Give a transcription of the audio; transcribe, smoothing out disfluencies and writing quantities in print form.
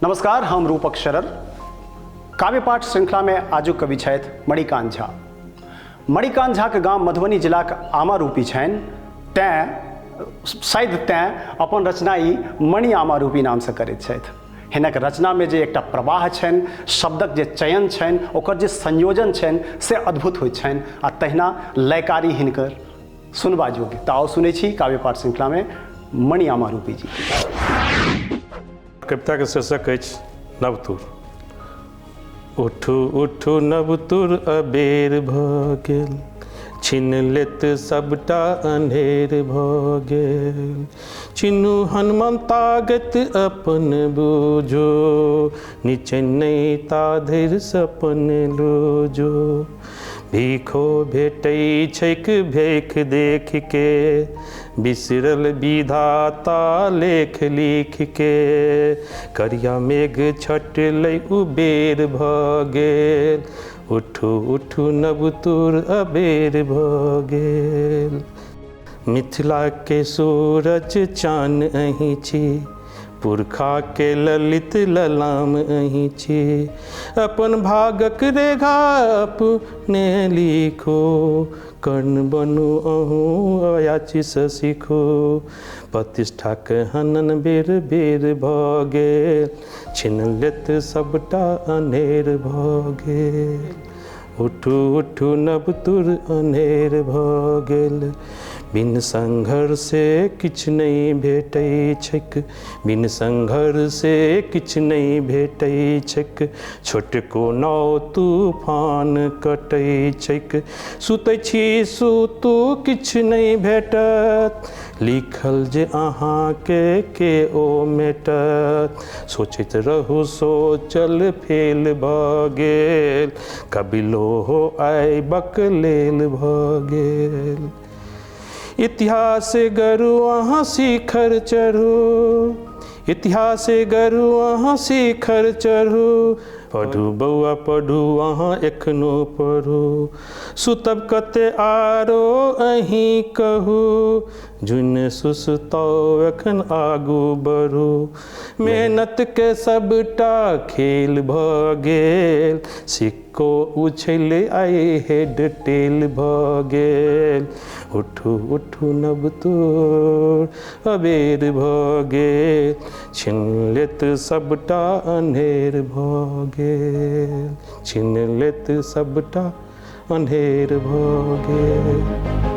नमस्कार, हम रूपक शरर काव्य पाठ श्रृंखला में आजू कवि छथि मणिकांत झा। मणिकांत झा के गाम मधुबनी जिला के आमारूपी छनि, शायद तैं अपन रचना ई मणि आमारूपी नाम से करैत छथि। हिनक रचना में जे एकटा प्रवाह छनि, शब्दक जे चयन छनि, ओकर जे संयोजन छनि से अद्भुत होइत छनि आ तहिना लयकारी हिनकर सुनबा योग्य। तऽ आओ सुनै छी काव्य पाठ श्रृंखला में मणि आमारूपी जी। कविता के शीर्षक अछि नवतुर। उठू उठू नवतुर अबेर भऽ गेल, छीन लेत सबटा अन्हेर भऽ गेल। चिन्नू हनुमन्तागत अपन बूझो, नीचे नहि ताधरि सपन लोजो। भीखो भेटै छैक भेख देख के, बिसरल विधाता लेख लिख के। करिया मेघ छटलै उबेर भऽ गेल, उठू उठू नवतुर अबेर भऽ गेल। मिथिला के सूरज चान अहीं छी, पुरखा के ललित ललाम अहीं छी। अपन भागक रेखा अपने लिखो, कर्ण बनू अहूँ अयाचिस सीखो। प्रतिष्ठा के हनन बेर बेर भऽ गेल, छीन लेत सबटा अन्हेर भऽ गेल। उठू उठू नवतुर अन्हेर भऽ गेल। बिन संघर्षे किछु नहि भेटै छैक, बिन संघर्षे किछु नहि भेटै छैक। छोटको नाव तूफान कटै छैक, सुतै छी सुतू किछु नहि भेटत। लिखल जे अहाँके ओ मेटत, सोचैत रहू सोचल फेल भऽ गेल। कवि लोहो आइबक लेल भऽ गेल। इतिहास गरू अहाँ शिखर चढ़ू, इतिहास गरू अहाँ शिखर चढ़ू। पढ़ू बौआ पढ़ू अहाँ एखनो पढ़ू, सुतब कते आरो अहीं कहू। जुन सुसताउ एखन आगू बढ़ू, मेहनत के सबटा खेल भऽ गेल। सिक्को उछलै आइ हेड टेल भऽ गेल। उठू उठू नवतुर अबेर भऽ गेल, छीन लेत सबटा अन्हेर भऽ गेल। छीन लेत सबटा अन्हेर भऽ गेल।